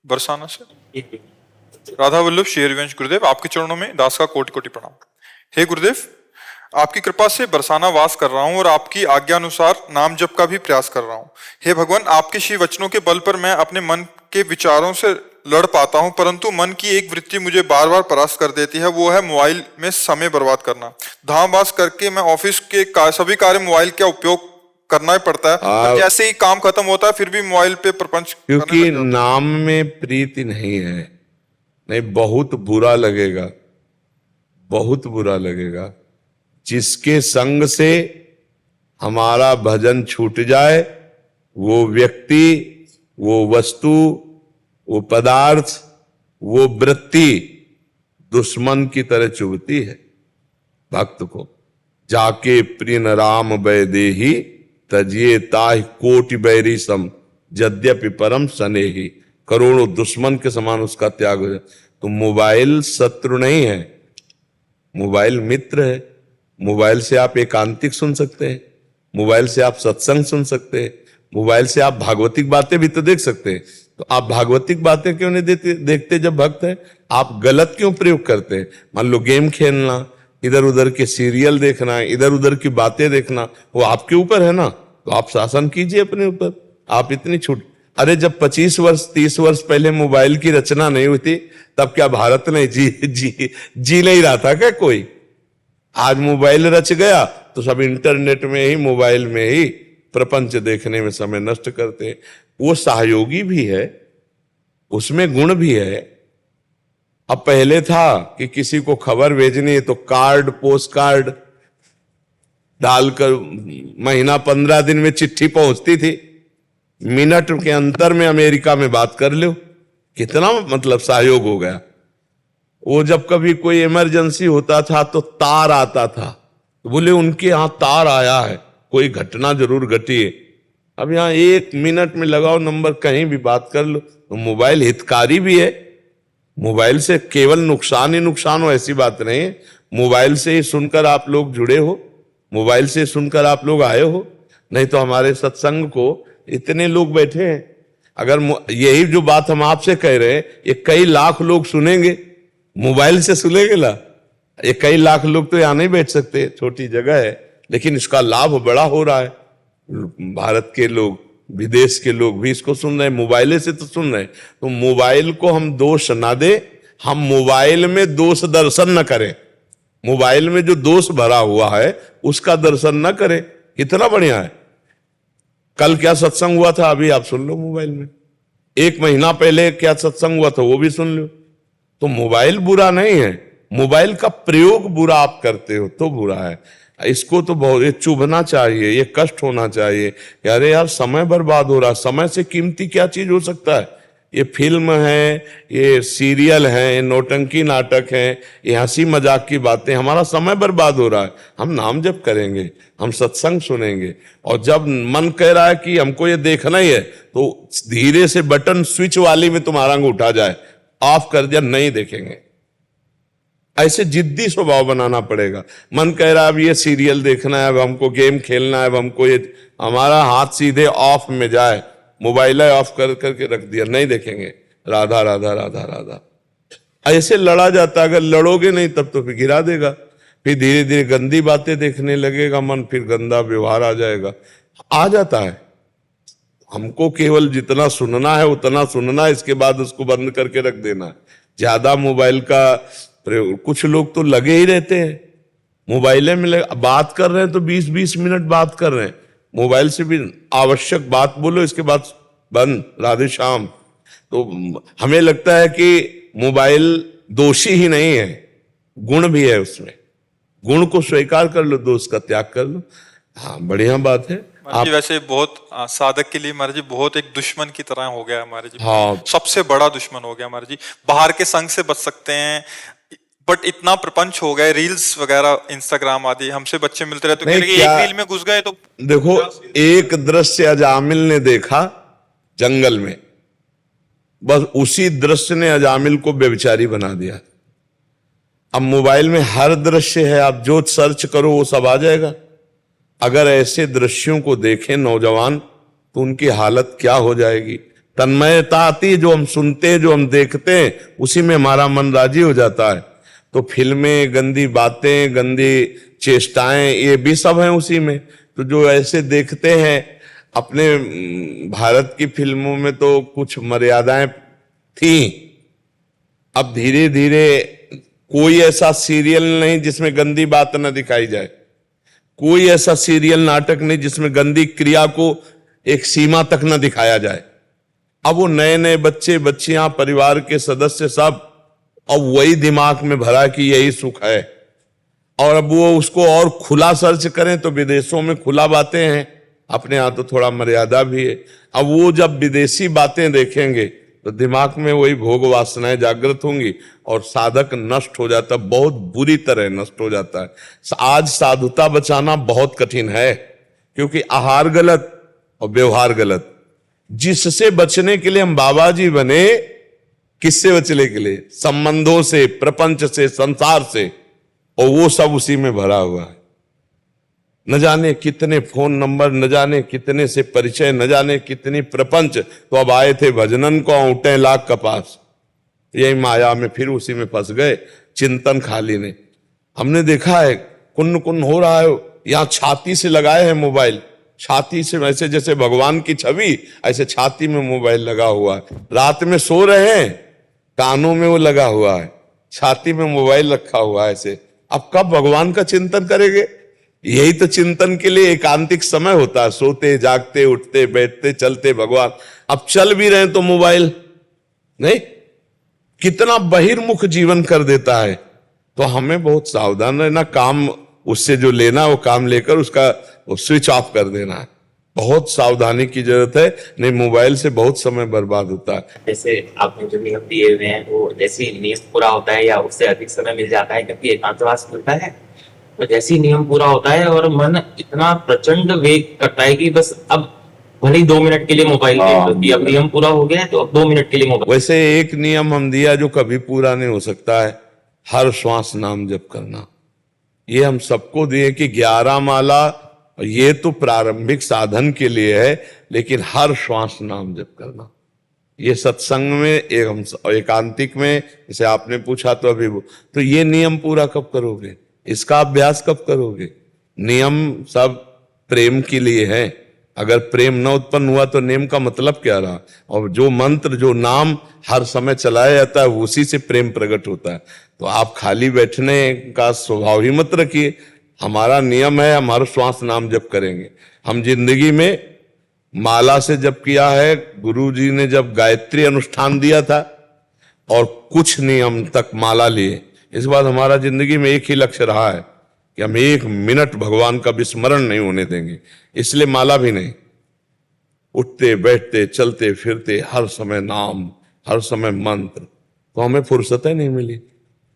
बरसाना से राधा वल्लभ श्री हरिवंश गुरुदेव, आपके चरणों में दास का कोटि कोटि प्रणाम। हे गुरुदेव, आपकी कृपा से बरसाना वास कर रहा हूं और आपकी आज्ञा अनुसार नाम जप का भी प्रयास कर रहा हूं। हे भगवान, आपके श्री वचनों के बल पर मैं अपने मन के विचारों से लड़ पाता हूं, परंतु मन की एक वृत्ति मुझे बार बार परास्त कर देती है, वो है मोबाइल में समय बर्बाद करना। धामवास करके मैं ऑफिस के सभी कार्य मोबाइल का उपयोग करना ही पड़ता है, पर जैसे ही काम खत्म होता है फिर भी मोबाइल पे प्रपंच, क्योंकि नाम में प्रीति नहीं है। नहीं, बहुत बुरा लगेगा, बहुत बुरा लगेगा। जिसके संग से हमारा भजन छूट जाए, वो व्यक्ति, वो वस्तु, वो पदार्थ, वो वृत्ति दुश्मन की तरह चुभती है भक्त को। जाके प्रिय राम वैदेही, तजिए ताहि कोटि बैरी सम, यद्यपि परम स्नेही। करोड़ों दुश्मन के समान उसका त्याग हो जाए। तो मोबाइल शत्रु नहीं है, मोबाइल मित्र है। मोबाइल से आप एकांतिक सुन सकते हैं, मोबाइल से आप सत्संग सुन सकते हैं, मोबाइल से आप भागवतिक बातें भी तो देख सकते हैं। तो आप भागवतिक बातें क्यों नहीं देखते जब भक्त है? आप गलत क्यों प्रयोग करते हैं? मान लो गेम खेलना, इधर उधर के सीरियल देखना, इधर उधर की बातें देखना, वो आपके ऊपर है ना। तो आप शासन कीजिए अपने ऊपर। आप इतनी छूट, अरे जब 25 वर्ष 30 वर्ष पहले मोबाइल की रचना नहीं हुई थी, तब क्या भारत ने जी नहीं रहा था क्या कोई? आज मोबाइल रच गया तो सब इंटरनेट में ही, मोबाइल में ही प्रपंच देखने में समय नष्ट करते हैं। वो सहयोगी भी है, उसमें गुण भी है। अब पहले था कि किसी को खबर भेजनी है तो कार्ड, पोस्ट कार्ड डालकर महीना 15 दिन में चिट्ठी पहुंचती थी, मिनट के अंतर में अमेरिका में बात कर लो। कितना मतलब सहयोग हो गया। वो जब कभी कोई इमरजेंसी होता था तो तार आता था, तो बोले उनके यहां तार आया है, कोई घटना जरूर घटी है। अब यहां 1 मिनट में लगाओ नंबर, कहीं भी बात कर लो। तो मोबाइल हितकारी भी है। मोबाइल से केवल नुकसान ही नुकसान हो ऐसी बात नहीं है। मोबाइल से ही सुनकर आप लोग जुड़े हो, मोबाइल से सुनकर आप लोग आए हो। नहीं तो हमारे सत्संग को इतने लोग बैठे हैं, अगर यही जो बात हम आपसे कह रहे हैं ये कई लाख लोग सुनेंगे, मोबाइल से सुनेंगे ला। ये कई लाख लोग तो यहां नहीं बैठ सकते, छोटी जगह है, लेकिन इसका लाभ बड़ा हो रहा है। भारत के लोग, विदेश के लोग भी इसको सुन रहे हैं, मोबाइल से तो सुन रहे हैं। तो मोबाइल को हम दोष ना दे, हम मोबाइल में दोष दर्शन न करें। मोबाइल में जो दोष भरा हुआ है उसका दर्शन न करें। कितना बढ़िया है। कल क्या सत्संग हुआ था अभी आप सुन लो मोबाइल में। 1 महीना पहले क्या सत्संग हुआ था वो भी सुन लो। तो मोबाइल बुरा नहीं है, मोबाइल का प्रयोग बुरा आप करते हो तो बुरा है। इसको तो बहुत ये चुभना चाहिए, ये कष्ट होना चाहिए। अरे यार समय बर्बाद हो रहा, समय से कीमती क्या चीज हो सकता है? ये फिल्म है, ये सीरियल है, ये नौटंकी नाटक है, ये हंसी मजाक की बातें, हमारा समय बर्बाद हो रहा है। हम नाम जप करेंगे, हम सत्संग सुनेंगे, और जब मन कह रहा है कि हमको ये देखना ही है तो धीरे से बटन स्विच वाली में तुम्हारा अंगूठा जाए, ऑफ कर दिया, नहीं देखेंगे। ऐसे जिद्दी स्वभाव बनाना पड़ेगा। मन कह रहा है अब ये सीरियल देखना है, अब हमको गेम खेलना है, अब हमको ये, हमारा हाथ सीधे ऑफ में जाए, मोबाइल ऑफ कर करके रख दिया, नहीं देखेंगे। राधा राधा राधा राधा ऐसे लड़ा जाता। अगर लड़ोगे नहीं तब तो फिर गिरा देगा, फिर धीरे धीरे गंदी बातें देखने लगेगा मन, फिर गंदा व्यवहार आ जाएगा, आ जाता है। हमको केवल जितना सुनना है उतना सुनना है, इसके बाद उसको बंद करके रख देना है। ज्यादा मोबाइल का प्रयोग, कुछ लोग तो लगे ही रहते हैं मोबाइल में, बात कर रहे हैं तो 20-20 मिनट बात कर रहे हैं मोबाइल से भी। आवश्यक बात बोलो, इसके बाद बंद, राधे श्याम। तो हमें लगता है कि मोबाइल दोषी ही नहीं है, गुण भी है उसमें। गुण को स्वीकार कर लो, दोष का त्याग कर लो। हाँ, बढ़िया बात है। आप वैसे बहुत साधक के लिए महाराज जी बहुत एक दुश्मन की तरह हो गया हमारे जी। हाँ, सबसे बड़ा दुश्मन हो गया हमारे जी। बाहर के संग से बच सकते हैं, बट इतना प्रपंच हो गए, रील्स वगैरह, इंस्टाग्राम आदि, हमसे बच्चे मिलते रहे तो एक रील में घुस गए तो देखो, एक दृश्य अजामिल ने देखा जंगल में, बस उसी दृश्य ने अजामिल को व्यभिचारी बना दिया। अब मोबाइल में हर दृश्य है, आप जो सर्च करो वो सब आ जाएगा। अगर ऐसे दृश्यों को देखें नौजवान तो उनकी हालत क्या हो जाएगी। तन्मयता आती है, जो हम सुनते हैं, जो हम देखते हैं, उसी में हमारा मन राजी हो जाता है। तो फिल्में, गंदी बातें, गंदी चेष्टाएं, ये भी सब हैं उसी में। तो जो ऐसे देखते हैं, अपने भारत की फिल्मों में तो कुछ मर्यादाएं थी, अब धीरे धीरे कोई ऐसा सीरियल नहीं जिसमें गंदी बात न दिखाई जाए, कोई ऐसा सीरियल नाटक नहीं जिसमें गंदी क्रिया को एक सीमा तक न दिखाया जाए। अब वो नए नए बच्चे बच्चियां, परिवार के सदस्य सब अब वही दिमाग में भरा कि यही सुख है, और अब वो उसको और खुला सर्च करें तो विदेशों में खुला बातें हैं, अपने यहाँ तो थोड़ा मर्यादा भी है। अब वो जब विदेशी बातें देखेंगे तो दिमाग में वही भोग वासनाएं जागृत होंगी और साधक नष्ट हो जाता, बहुत बुरी तरह नष्ट हो जाता है। आज साधुता बचाना बहुत कठिन है, क्योंकि आहार गलत और व्यवहार गलत। जिससे बचने के लिए हम बाबा जी बने, किससे बचने के लिए? संबंधों से, प्रपंच से, संसार से, और वो सब उसी में भरा हुआ है। न जाने कितने फोन नंबर, न जाने कितने से परिचय, न जाने कितनी प्रपंच। तो अब आए थे भजनन को औंटे लाख कपास, यही माया में फिर उसी में फंस गए। चिंतन खाली ने हमने देखा है, कुन्न कुन्न हो रहा है, यहां छाती से लगाए हैं मोबाइल, छाती से, वैसे जैसे भगवान की छवि, ऐसे छाती में मोबाइल लगा हुआ है। रात में सो रहे हैं, कानों में वो लगा हुआ है, छाती में मोबाइल रखा हुआ है ऐसे। अब कब भगवान का चिंतन करेंगे? यही तो चिंतन के लिए एकांतिक समय होता है, सोते जागते, उठते बैठते, चलते भगवान। अब चल भी रहे तो मोबाइल नहीं, कितना बहिर्मुख जीवन कर देता है। तो हमें बहुत सावधान रहना, काम उससे जो लेना वो काम लेकर उसका वो स्विच ऑफ कर देना है। बहुत सावधानी की जरूरत है, नहीं मोबाइल से बहुत समय बर्बाद होता है। जैसे आपने जो नियम दिए हुए हैं वो जैसे ही नियम पूरा होता है या उससे अधिक समय मिल जाता है, क्योंकि एकांतवास मिलता है, तो जैसे ही नियम पूरा होता है और मन इतना प्रचंड वेग करता है कि बस अब भले ही 2 मिनट के लिए मोबाइल देख लो, कि अब नियम पूरा हो गया है तो अब 2 मिनट के लिए मोबाइल। वैसे एक नियम हम दिया जो कभी पूरा नहीं हो सकता है, हर श्वास नाम जप करना। ये हम सबको दिए कि 11 माला, ये तो प्रारंभिक साधन के लिए है, लेकिन हर श्वास नाम जप करना। ये सत्संग में एकांतिक में, जैसे आपने पूछा तो अभी वो, तो ये नियम पूरा कब करोगे? इसका अभ्यास कब करोगे? नियम सब प्रेम के लिए है। अगर प्रेम न उत्पन्न हुआ तो नियम का मतलब क्या रहा? और जो मंत्र, जो नाम हर समय चलाया जाता है, उसी से प्रेम प्रकट होता है। तो आप खाली बैठने का स्वभाव ही मत रखिए। हमारा नियम है, हम हर श्वास नाम जप करेंगे। हम जिंदगी में माला से जप किया है, गुरु जी ने जब गायत्री अनुष्ठान दिया था और कुछ नियम तक माला लिए। इस बार हमारा जिंदगी में एक ही लक्ष्य रहा है कि हम 1 मिनट भगवान का विस्मरण नहीं होने देंगे, इसलिए माला भी नहीं। उठते बैठते चलते फिरते हर समय नाम, हर समय मंत्र। तो हमें फुर्सत ही नहीं मिली,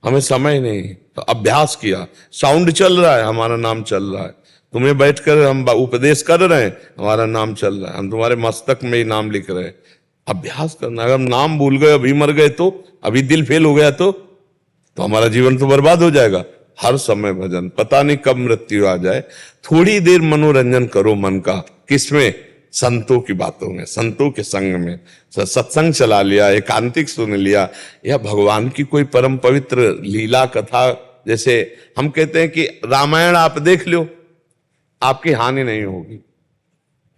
हमें समय नहीं, तो अभ्यास किया। साउंड चल रहा है, हमारा नाम चल रहा है। तुम्हें बैठकर हम उपदेश कर रहे हैं, हमारा नाम चल रहा है। हम तुम्हारे मस्तक में ही नाम लिख रहे हैं। अभ्यास करना। अगर हम नाम भूल गए, अभी मर गए तो, अभी दिल फेल हो गया तो हमारा जीवन तो बर्बाद हो जाएगा। हर समय भजन, पता नहीं कब मृत्यु आ जाए। थोड़ी देर मनोरंजन करो मन का, किसमें? संतों की बातों में, संतों के संग में। सत्संग चला लिया, एकांतिक सुन लिया, या भगवान की कोई परम पवित्र लीला कथा। जैसे हम कहते हैं कि रामायण आप देख लो, आपकी हानि नहीं होगी।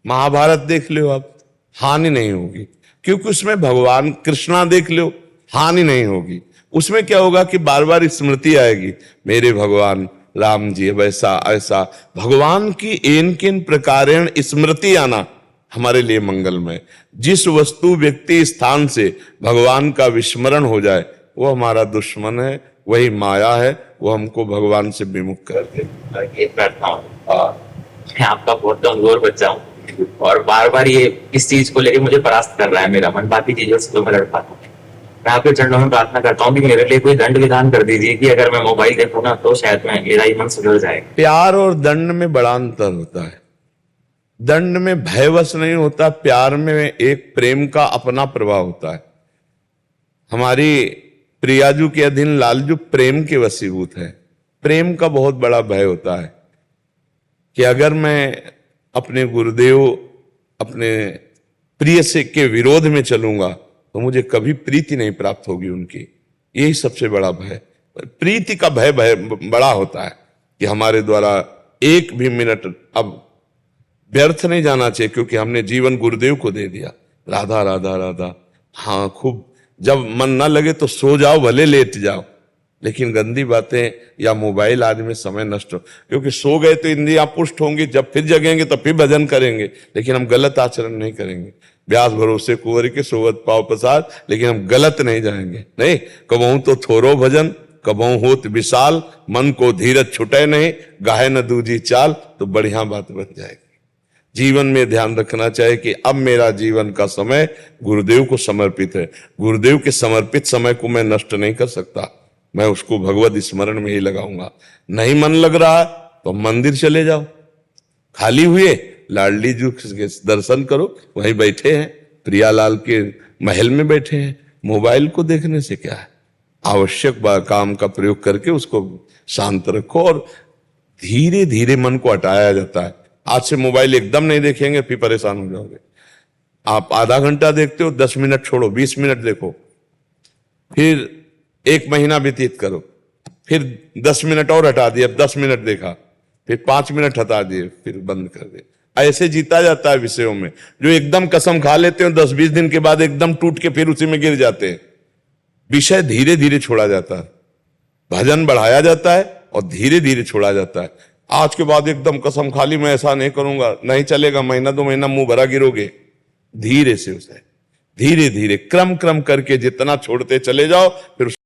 महाभारत देख लो आप, हानि नहीं होगी, क्योंकि उसमें भगवान कृष्णा देख लो, हानि नहीं होगी। उसमें क्या होगा कि बार बार स्मृति आएगी, मेरे भगवान राम जी वैसा ऐसा। भगवान की एन किन प्रकारेण स्मृति आना हमारे लिए मंगलमय। जिस वस्तु व्यक्ति स्थान से भगवान का विस्मरण हो जाए, वो हमारा दुश्मन है, वही माया है, वो हमको भगवान से विमुख कर दे। ये प्रार्थना और मैं आपका बहुत कमजोर बच्चा हूँ और बार बार ये इस चीज को लेकर मुझे परास्त कर रहा है मेरा मन। बाकी चीजों से तो मैं लड़ पाता हूँ। मैं आपके चरणों में प्रार्थना करता हूँ कि मेरे लिए कोई दंड विधान कर दीजिए कि अगर मैं मोबाइल देखूँ ना तो शायद मेरा ही मन सुधर जाएगा। प्यार और दंड में बड़ा अंतर होता है। दंड में भयवश नहीं होता, प्यार में एक प्रेम का अपना प्रभाव होता है। हमारी प्रियाजू के अधीन लालजू प्रेम के वशीभूत है। प्रेम का बहुत बड़ा भय होता है कि अगर मैं अपने गुरुदेव, अपने प्रिय से के विरोध में चलूंगा तो मुझे कभी प्रीति नहीं प्राप्त होगी उनकी। यही सबसे बड़ा भय। प्रीति का भय बड़ा होता है कि हमारे द्वारा एक भी मिनट अब व्यर्थ नहीं जाना चाहिए, क्योंकि हमने जीवन गुरुदेव को दे दिया। राधा राधा राधा, हाँ खूब, जब मन ना लगे तो सो जाओ, भले लेट जाओ, लेकिन गंदी बातें या मोबाइल आदि में समय नष्ट हो, क्योंकि सो गए तो इंद्रियां पुष्ट होंगी, जब फिर जगेंगे तो फिर भजन करेंगे, लेकिन हम गलत आचरण नहीं करेंगे। व्यास भरोसे कुंवर के सोवत पाव प्रसाद, लेकिन हम गलत नहीं जाएंगे। नहीं, कबहू तो थोरो भजन, कबहू होत विशाल, मन को धीरज छुटे नहीं, गाहे न दूजी चाल, तो बढ़िया बात बन जाएगी। जीवन में ध्यान रखना चाहिए कि अब मेरा जीवन का समय गुरुदेव को समर्पित है। गुरुदेव के समर्पित समय को मैं नष्ट नहीं कर सकता, मैं उसको भगवत स्मरण में ही लगाऊंगा। नहीं मन लग रहा तो मंदिर चले जाओ, खाली हुए लाडली जी के दर्शन करो, वहीं बैठे हैं, प्रियालाल के महल में बैठे हैं। मोबाइल को देखने से क्या है, आवश्यक काम का प्रयोग करके उसको शांत रखो, और धीरे धीरे मन को हटाया जाता है। आज से मोबाइल एकदम नहीं देखेंगे, फिर परेशान हो जाओगे। आप आधा घंटा देखते हो, 10 मिनट छोड़ो, 20 मिनट देखो, फिर 1 महीना व्यतीत करो, फिर 10 मिनट और हटा दिए, अब 10 मिनट देखा, फिर 5 मिनट हटा दिए, फिर बंद कर दिए। ऐसे जीता जाता है विषयों में। जो एकदम कसम खा लेते हो, 10-20 दिन के बाद एकदम टूट के फिर उसी में गिर जाते हैं। विषय धीरे धीरे छोड़ा जाता है, भजन बढ़ाया जाता है और धीरे धीरे छोड़ा जाता है। आज के बाद एकदम कसम खाली मैं ऐसा नहीं करूंगा, नहीं चलेगा, महीना 2 महीना मुंह भरा गिरोगे। धीरे से उसे धीरे धीरे क्रम करके जितना छोड़ते चले जाओ, फिर